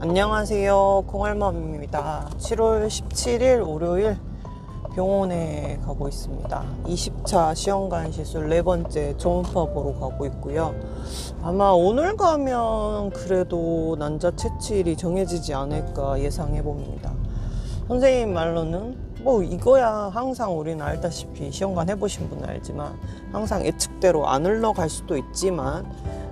안녕하세요, 콩알맘입니다. 7월 17일 월요일 병원에 가고 있습니다. 20차 시험관 시술 4번째 초음파 보러 가고 있고요. 아마 오늘 가면 그래도 난자 채취일이 정해지지 않을까 예상해 봅니다. 선생님 말로는 뭐 이거야 항상 우리는 알다시피 시험관 해보신 분은 알지만 항상 예측대로 안 흘러갈 수도 있지만,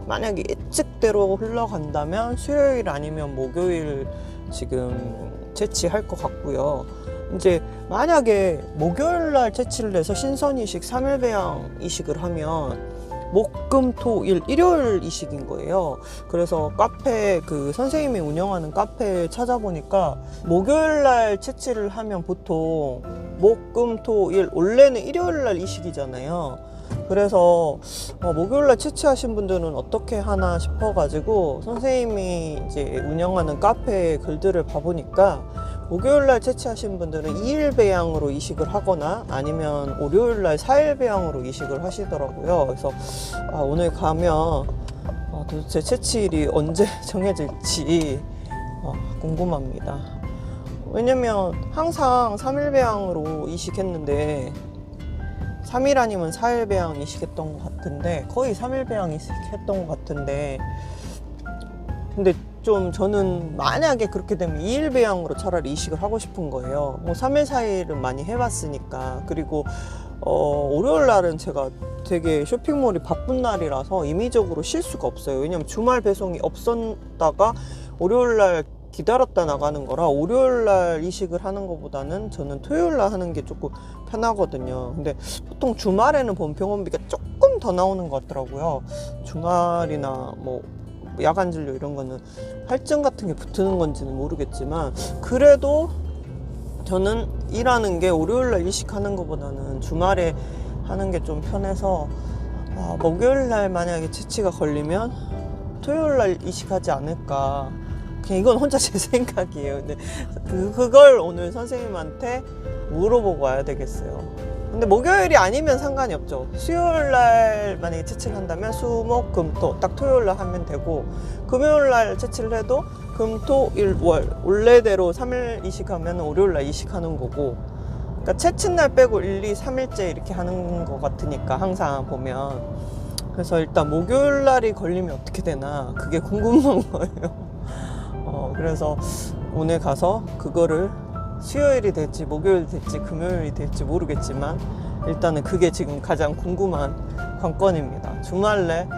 만약에 예측대로 흘러간다면 수요일 아니면 목요일 지금 채취할 것 같고요. 이제 만약에 목요일 날 채취를 해서 신선 이식 3일 배양 이식을 하면 목, 금, 토, 일, 일요일 이식인 거예요. 그래서 카페, 선생님이 운영하는 카페에 찾아보니까 목요일 날 채취를 하면 보통 목, 금, 토, 일, 원래는 일요일 날 이식이잖아요. 그래서 목요일날 채취하신 분들은 어떻게 하나 싶어가지고 선생님이 이제 운영하는 카페 글들을 봐보니까 목요일날 채취하신 분들은 2일 배양으로 이식을 하거나 아니면 월요일날 4일 배양으로 이식을 하시더라고요. 그래서 오늘 가면 도대체 채취일이 언제 정해질지 궁금합니다. 왜냐면 항상 3일 배양으로 이식했는데 3일 아니면 4일 배양 이식했던 것 같은데, 거의 3일 배양 이식했던 것 같은데, 근데 좀 저는 만약에 그렇게 되면 2일 배양으로 차라리 이식을 하고 싶은 거예요. 뭐 3일 4일은 많이 해봤으니까. 그리고 월요일 날은 제가 되게 쇼핑몰이 바쁜 날이라서 임의적으로 쉴 수가 없어요. 왜냐면 주말 배송이 없었다가 월요일 날 기다렸다 나가는 거라 월요일 날 이식을 하는 것보다는 저는 토요일 날 하는 게 조금 편하거든요. 근데 보통 주말에는 보면 병원비가 조금 더 나오는 것 같더라고요. 주말이나 뭐 야간 진료 이런 거는 할증 같은 게 붙는 건지는 모르겠지만, 그래도 저는 일하는 게 월요일 날 이식하는 것보다는 주말에 하는 게 좀 편해서 목요일 날 만약에 채취가 걸리면 토요일 날 이식하지 않을까. 그냥 이건 혼자 제 생각이에요. 근데 그걸 오늘 선생님한테 물어보고 와야 되겠어요. 근데 목요일이 아니면 상관이 없죠. 수요일 날 만약에 채취를 한다면 수, 목, 금, 토 딱 토요일 날 하면 되고, 금요일 날 채취를 해도 금, 토, 일, 월 원래대로 3일 이식하면 월요일 날 이식하는 거고, 그러니까 채취 날 빼고 1, 2, 3일째 이렇게 하는 것 같으니까 항상 보면. 그래서 일단 목요일 날이 걸리면 어떻게 되나 그게 궁금한 거예요. 그래서 오늘 가서 그거를 수요일이 될지 목요일이 될지 금요일이 될지 모르겠지만 일단은 그게 지금 가장 궁금한 관건입니다. 주말에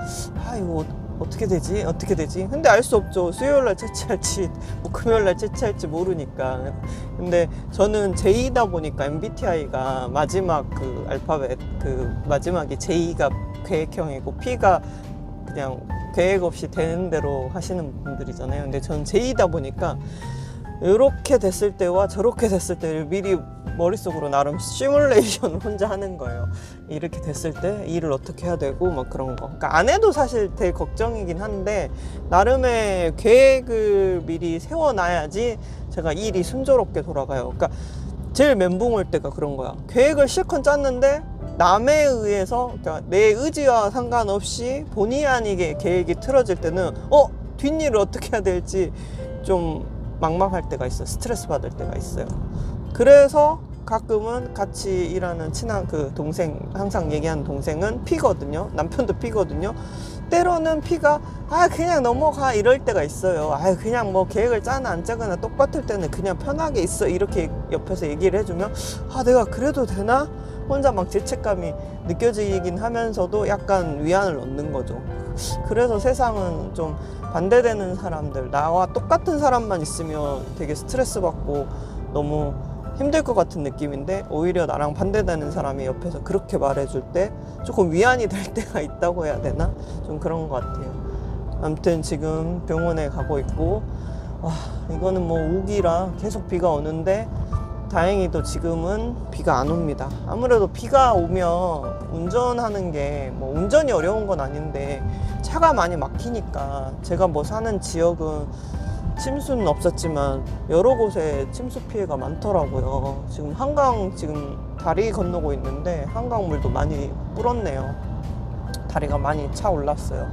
이거 어떻게 되지? 근데 알 수 없죠. 수요일날 채취할지 뭐 금요일날 채취할지 모르니까. 근데 저는 J이다 보니까 MBTI가 마지막 알파벳 마지막이 J가 계획형이고 P가 그냥 계획 없이 되는 대로 하시는 분들이잖아요. 근데 전 J이다 보니까 이렇게 됐을 때와 저렇게 됐을 때를 미리 머릿속으로 나름 시뮬레이션을 혼자 하는 거예요. 이렇게 됐을 때 일을 어떻게 해야 되고 막 그런 거. 그러니까 안 해도 사실 되게 걱정이긴 한데 나름의 계획을 미리 세워놔야지 제가 일이 순조롭게 돌아가요. 그러니까 제일 멘붕 올 때가 그런 거야. 계획을 실컷 짰는데 남에 의해서, 그러니까 내 의지와 상관없이 본의 아니게 계획이 틀어질 때는 뒷일을 어떻게 해야 될지 좀 막막할 때가 있어요. 스트레스 받을 때가 있어요. 그래서 가끔은 같이 일하는 친한 동생, 항상 얘기하는 동생은 P거든요. 남편도 P거든요. 때로는 P가 그냥 넘어가 이럴 때가 있어요. 그냥 뭐 계획을 짜나 안 짜거나 똑같을 때는 그냥 편하게 있어 이렇게 옆에서 얘기를 해주면 내가 그래도 되나? 혼자 막 죄책감이 느껴지긴 하면서도 약간 위안을 얻는 거죠. 그래서 세상은 좀 반대되는 사람들, 나와 똑같은 사람만 있으면 되게 스트레스 받고 너무 힘들 것 같은 느낌인데, 오히려 나랑 반대되는 사람이 옆에서 그렇게 말해줄 때 조금 위안이 될 때가 있다고 해야 되나? 좀 그런 것 같아요. 아무튼 지금 병원에 가고 있고, 이거는 뭐 우기라 계속 비가 오는데 다행히도 지금은 비가 안 옵니다. 아무래도 비가 오면 운전하는 게 뭐 운전이 어려운 건 아닌데 차가 많이 막히니까, 제가 뭐 사는 지역은 침수는 없었지만 여러 곳에 침수 피해가 많더라고요. 지금 한강 다리 건너고 있는데 한강물도 많이 불었네요. 다리가 많이 차 올랐어요.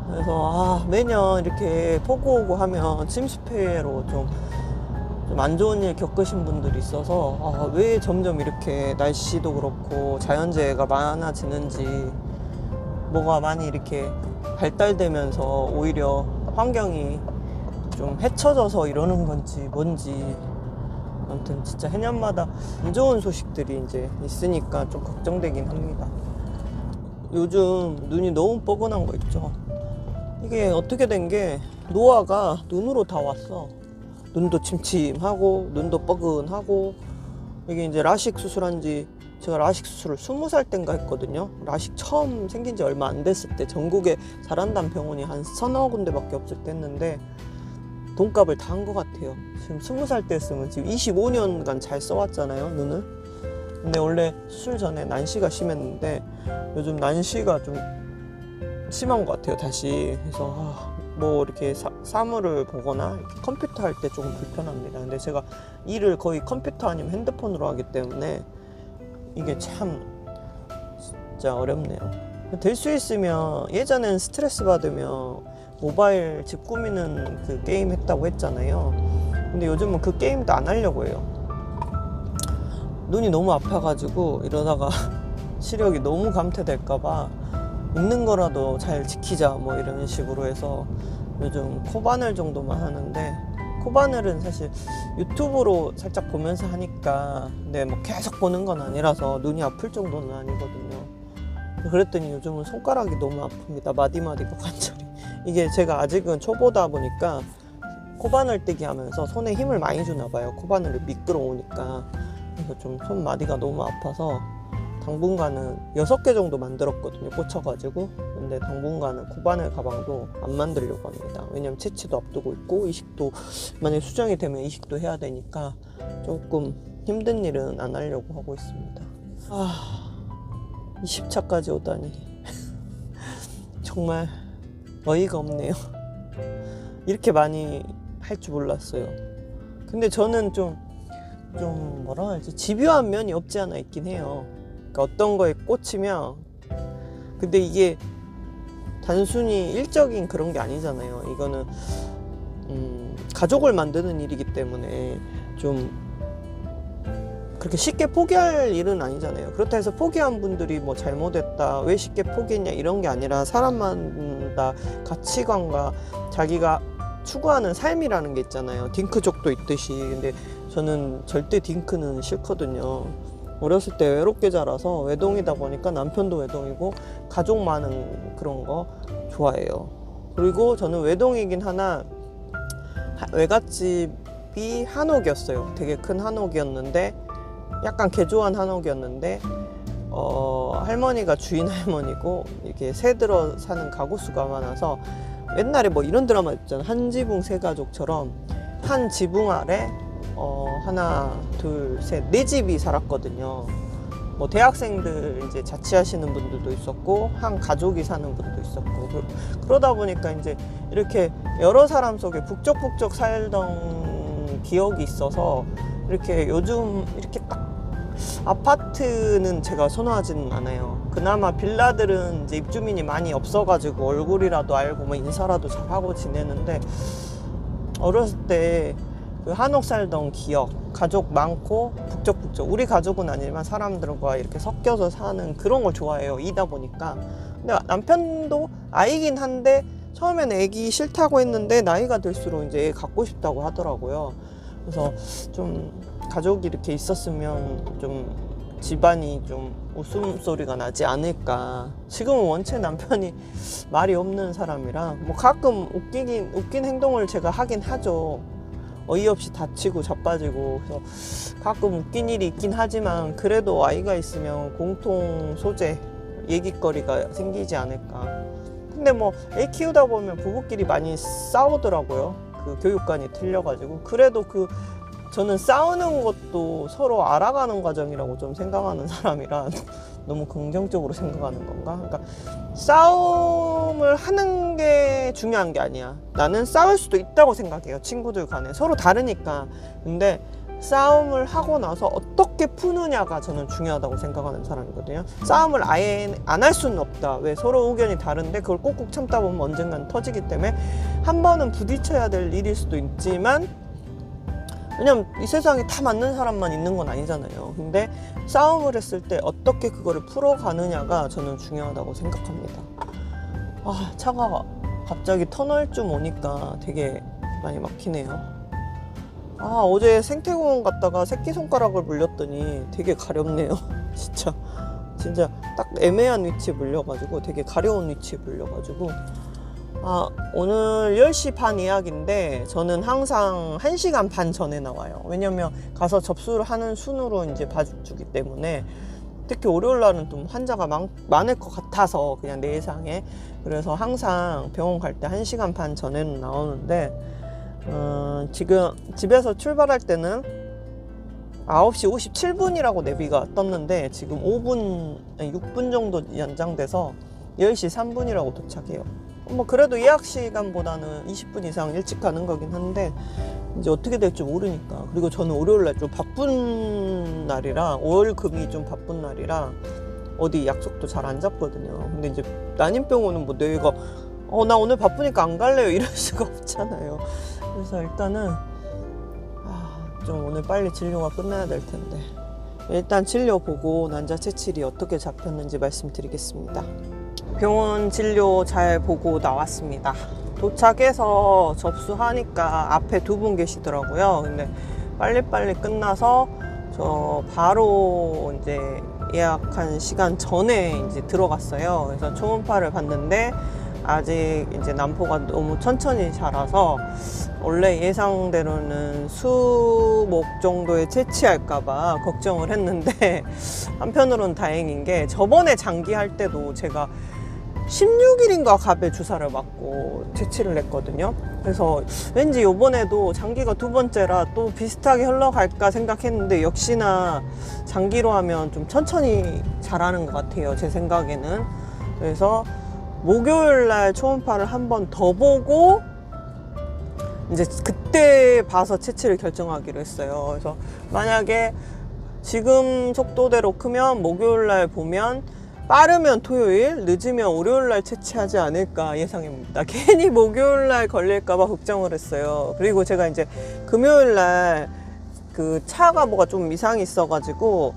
그래서 매년 이렇게 폭우 오고 하면 침수폐로 좀 안 좋은 일 겪으신 분들이 있어서 왜 점점 이렇게 날씨도 그렇고 자연재해가 많아지는지, 뭐가 많이 이렇게 발달되면서 오히려 환경이 좀 해쳐져서 이러는 건지 뭔지, 아무튼 진짜 해년마다 안 좋은 소식들이 이제 있으니까 좀 걱정되긴 합니다. 요즘 눈이 너무 뻐근한 거 있죠. 이게 어떻게 된 게 노화가 눈으로 다 왔어. 눈도 침침하고 눈도 뻐근하고. 이게 이제 라식 수술한 지, 제가 라식 수술을 20살 땐가 했거든요. 라식 처음 생긴 지 얼마 안 됐을 때, 전국에 잘한다는 병원이 한 서너 군데밖에 없을 때 했는데 돈값을 다 한 것 같아요. 지금 20살 때 했으면 지금 25년간 잘 써왔잖아요, 눈을. 근데 원래 수술 전에 난시가 심했는데 요즘 난시가 좀 심한 것 같아요, 다시. 그래서 뭐 이렇게 사물을 보거나 이렇게 컴퓨터 할 때 조금 불편합니다. 근데 제가 일을 거의 컴퓨터 아니면 핸드폰으로 하기 때문에 이게 참 진짜 어렵네요. 될 수 있으면, 예전엔 스트레스 받으면 모바일 집 꾸미는 그 게임 했다고 했잖아요. 근데 요즘은 그 게임도 안 하려고 해요. 눈이 너무 아파가지고 이러다가 시력이 너무 감퇴될까봐 있는 거라도 잘 지키자 뭐 이런 식으로 해서 요즘 코바늘 정도만 하는데, 코바늘은 사실 유튜브로 살짝 보면서 하니까, 근데 뭐 계속 보는 건 아니라서 눈이 아플 정도는 아니거든요. 그랬더니 요즘은 손가락이 너무 아픕니다. 마디마디가 관절이. 이게 제가 아직은 초보다 보니까 코바늘 떼기 하면서 손에 힘을 많이 주나 봐요. 코바늘이 미끄러우니까. 그래서 좀 손마디가 너무 아파서 당분간은 6개 정도 만들었거든요, 꽂혀가지고. 근데 당분간은 코바늘 가방도 안 만들려고 합니다. 왜냐면 채취도 앞두고 있고, 이식도 만약에 수정이 되면 이식도 해야 되니까 조금 힘든 일은 안 하려고 하고 있습니다. 20차까지 오다니 정말 어이가 없네요. 이렇게 많이 할 줄 몰랐어요. 근데 저는 좀 뭐라 해야지, 집요한 면이 없지 않아 있긴 해요. 그러니까 어떤 거에 꽂히면, 근데 이게 단순히 일적인 그런 게 아니잖아요. 이거는 가족을 만드는 일이기 때문에 좀 그렇게 쉽게 포기할 일은 아니잖아요. 그렇다 해서 포기한 분들이 뭐 잘못했다, 왜 쉽게 포기했냐 이런 게 아니라, 사람마다 가치관과 자기가 추구하는 삶이라는 게 있잖아요. 딩크족도 있듯이. 근데 저는 절대 딩크는 싫거든요. 어렸을 때 외롭게 자라서, 외동이다 보니까 남편도 외동이고 가족 많은 그런 거 좋아해요. 그리고 저는 외동이긴 하나 외갓집이 한옥이었어요. 되게 큰 한옥이었는데, 약간 개조한 한옥이었는데 할머니가 주인 할머니고 이렇게 새 들어 사는 가구수가 많아서, 옛날에 뭐 이런 드라마 있잖아요. 한 지붕 세 가족처럼 한 지붕 아래 하나 둘 셋 네 집이 살았거든요. 뭐 대학생들 이제 자취하시는 분들도 있었고, 한 가족이 사는 분도 있었고, 그러다 보니까 이제 이렇게 여러 사람 속에 북적북적 살던 기억이 있어서, 이렇게 요즘 이렇게 딱 아파트는 제가 선호하지는 않아요. 그나마 빌라들은 이제 입주민이 많이 없어가지고 얼굴이라도 알고 뭐 인사라도 잘하고 지내는데, 어렸을 때 그 한옥 살던 기억, 가족 많고 북적북적, 우리 가족은 아니지만 사람들과 이렇게 섞여서 사는 그런 걸 좋아해요. 이다 보니까. 근데 남편도 아이긴 한데 처음에는 애기 싫다고 했는데 나이가 들수록 이제 애 갖고 싶다고 하더라고요. 그래서 좀 가족이 이렇게 있었으면 좀 집안이 좀 웃음소리가 나지 않을까. 지금은 원체 남편이 말이 없는 사람이라 뭐 가끔 웃긴 행동을 제가 하긴 하죠. 어이없이 다치고 자빠지고. 그래서 가끔 웃긴 일이 있긴 하지만, 그래도 아이가 있으면 공통 소재, 얘기거리가 생기지 않을까. 근데 뭐 애 키우다 보면 부부끼리 많이 싸우더라고요. 그 교육관이 틀려가지고. 그래도 저는 싸우는 것도 서로 알아가는 과정이라고 좀 생각하는 사람이라 너무 긍정적으로 생각하는 건가? 그러니까 싸움을 하는 게 중요한 게 아니야. 나는 싸울 수도 있다고 생각해요. 친구들 간에 서로 다르니까. 근데 싸움을 하고 나서 어떻게 푸느냐가 저는 중요하다고 생각하는 사람이거든요. 싸움을 아예 안 할 수는 없다. 왜 서로 의견이 다른데 그걸 꾹꾹 참다 보면 언젠간 터지기 때문에 한 번은 부딪혀야 될 일일 수도 있지만, 왜냐면 이 세상에 다 맞는 사람만 있는 건 아니잖아요. 근데 싸움을 했을 때 어떻게 그거를 풀어가느냐가 저는 중요하다고 생각합니다. 아, 차가 갑자기 터널쯤 오니까 되게 많이 막히네요. 아, 어제 생태공원 갔다가 새끼손가락을 물렸더니 되게 가렵네요. 진짜 딱 애매한 위치에 물려가지고, 되게 가려운 위치에 물려가지고. 아, 오늘 10시 반 예약인데 저는 항상 1시간 반 전에 나와요. 왜냐면 가서 접수를 하는 순으로 이제 봐주기 때문에. 특히 월요일 날은 좀 환자가 많을 것 같아서, 그냥 내 예상에. 그래서 항상 병원 갈 때 1시간 반 전에는 나오는데, 지금 집에서 출발할 때는 9시 57분이라고 내비가 떴는데 지금 6분 정도 연장돼서 10시 3분이라고 도착해요. 뭐 그래도 예약 시간보다는 20분 이상 일찍 가는 거긴 한데 이제 어떻게 될지 모르니까. 그리고 저는 월요일날 좀 바쁜 날이라, 월 금이 좀 바쁜 날이라 어디 약속도 잘 안 잡거든요. 근데 이제 난임병원은 뭐 내가 나 오늘 바쁘니까 안 갈래요 이럴 수가 없잖아요. 그래서 일단은 좀 오늘 빨리 진료가 끝나야 될 텐데, 일단 진료 보고 난자 채취이 어떻게 잡혔는지 말씀드리겠습니다. 병원 진료 잘 보고 나왔습니다. 도착해서 접수하니까 앞에 2분 계시더라고요. 근데 빨리빨리 끝나서 저 바로 이제 예약한 시간 전에 이제 들어갔어요. 그래서 초음파를 봤는데 아직 이제 난포가 너무 천천히 자라서 원래 예상대로는 수목 정도에 채취할까봐 걱정을 했는데, 한편으로는 다행인 게 저번에 장기할 때도 제가 16일인가 갑에 주사를 맞고 채취를 했거든요. 그래서 왠지 이번에도 장기가 2번째라 또 비슷하게 흘러갈까 생각했는데, 역시나 장기로 하면 좀 천천히 자라는 것 같아요, 제 생각에는. 그래서 목요일날 초음파를 한 번 더 보고 이제 그때 봐서 채취를 결정하기로 했어요. 그래서 만약에 지금 속도대로 크면 목요일날 보면, 빠르면 토요일, 늦으면 월요일날 채취하지 않을까 예상입니다. 괜히 목요일날 걸릴까봐 걱정을 했어요. 그리고 제가 이제 금요일날 그 차가 뭐가 좀 이상이 있어가지고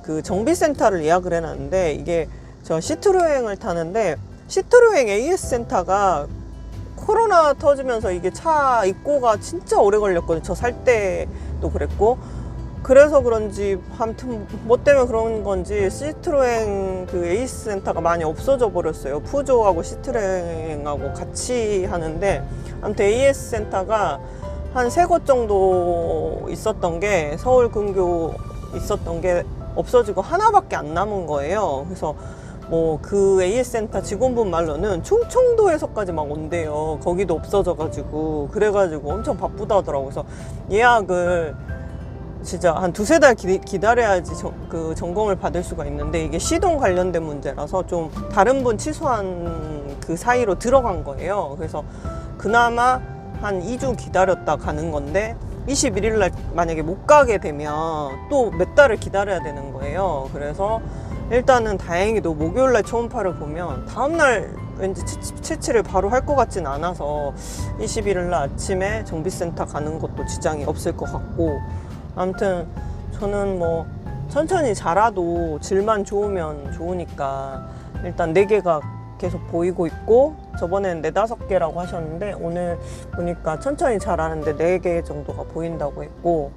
그 정비센터를 예약을 해놨는데, 이게 저 시트로행을 타는데 시트로행 AS 센터가 코로나 터지면서 이게 차 입고가 진짜 오래 걸렸거든요. 저 살 때도 그랬고. 그래서 그런지, 아무튼 뭐 때문에 그런 건지 시트로행 그 에이스 센터가 많이 없어져 버렸어요. 푸조하고 시트로행하고 같이 하는데, 아무튼 AS 센터가 한 3곳 정도 있었던 게, 서울 근교 있었던 게 없어지고 하나밖에 안 남은 거예요. 그래서 뭐 그 AS 센터 직원분 말로는 충청도에서까지 막 온대요. 거기도 없어져가지고. 그래가지고 엄청 바쁘다 하더라고요. 그래서 예약을 진짜 한 2-3달 기다려야지 그 점검을 받을 수가 있는데, 이게 시동 관련된 문제라서 좀 다른 분 취소한 그 사이로 들어간 거예요. 그래서 그나마 한 2주 기다렸다 가는 건데, 21일 날 만약에 못 가게 되면 또 몇 달을 기다려야 되는 거예요. 그래서 일단은 다행히도 목요일 날 초음파를 보면 다음날 왠지 채취를 바로 할 것 같진 않아서 21일 날 아침에 정비센터 가는 것도 지장이 없을 것 같고, 아무튼 저는 뭐 천천히 자라도 질만 좋으면 좋으니까 일단 4개가 계속 보이고 있고, 저번엔 4-5개라고 하셨는데 오늘 보니까 천천히 자라는데 4개 정도가 보인다고 했고,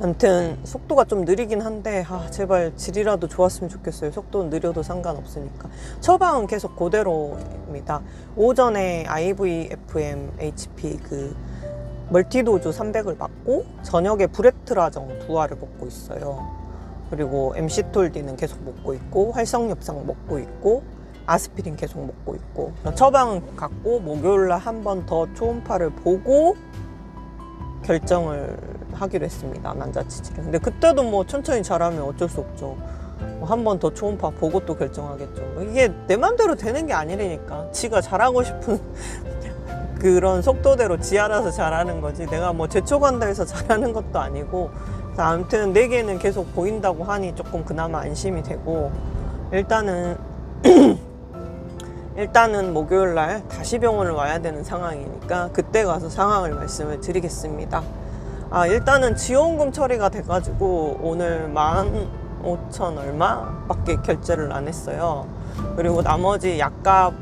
아무튼 속도가 좀 느리긴 한데 제발 질이라도 좋았으면 좋겠어요. 속도는 느려도 상관없으니까. 처방은 계속 그대로입니다. 오전에 IVFM HP 그 멀티도즈 300을 맞고, 저녁에 브레트라정 2알을 먹고 있어요. 그리고 MC톨디는 계속 먹고 있고, 활성엽상 먹고 있고, 아스피린 계속 먹고 있고. 처방은 갖고 목요일날 한 번 더 초음파를 보고 결정을 하기로 했습니다, 난자 치질을. 근데 그때도 뭐 천천히 자라면 어쩔 수 없죠. 한 번 더 초음파 보고 또 결정하겠죠. 이게 내 맘대로 되는 게 아니라니까. 지가 잘하고 싶은 그런 속도대로 지 알아서 잘하는 거지 내가 뭐 제초간다 해서 잘하는 것도 아니고. 그래서 아무튼 4개는 계속 보인다고 하니 조금 그나마 안심이 되고, 일단은 목요일날 다시 병원을 와야 되는 상황이니까 그때 가서 상황을 말씀을 드리겠습니다. 일단은 지원금 처리가 돼가지고 오늘 15,000 얼마밖에 결제를 안 했어요. 그리고 나머지 약값은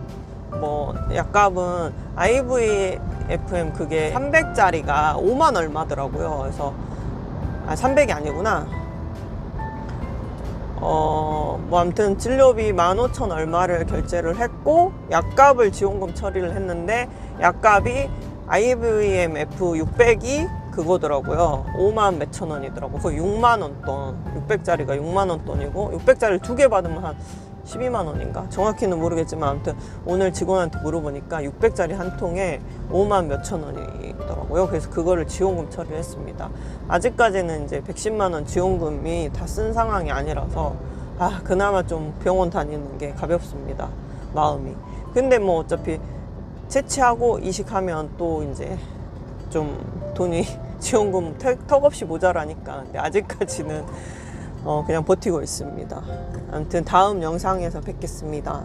IVFM 그게 300짜리가 5만 얼마더라고요. 그래서 300이 아니구나. 아무튼 진료비 15,000 얼마를 결제를 했고, 약값을 지원금 처리를 했는데, 약값이 IVMF 600이 그거더라고요. 5만 몇천 원이더라고. 거의 6만 원 돈. 600짜리가 6만 원 돈이고, 600짜리를 2개 받으면 한 12만 원인가? 정확히는 모르겠지만, 아무튼 오늘 직원한테 물어보니까 600짜리 한 통에 5만 몇천 원이더라고요. 그래서 그거를 지원금 처리를 했습니다. 아직까지는 이제 110만 원 지원금이 다 쓴 상황이 아니라서, 그나마 좀 병원 다니는 게 가볍습니다. 마음이. 근데 뭐 어차피 채취하고 이식하면 또 이제 좀 돈이 지원금 턱없이 모자라니까. 근데 아직까지는 그냥 버티고 있습니다. 아무튼 다음 영상에서 뵙겠습니다.